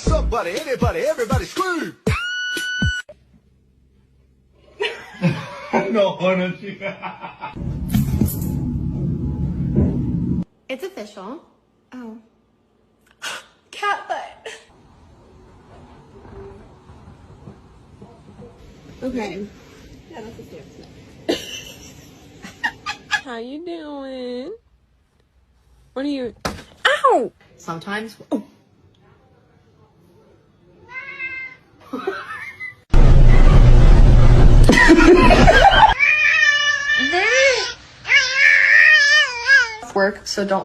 Somebody, anybody, everybody scream! No, no, It's official. Oh. Cat butt. Okay. Yeah, that's a serious How you doing? What are you? Ow! Sometimes. Oh. Work, so don't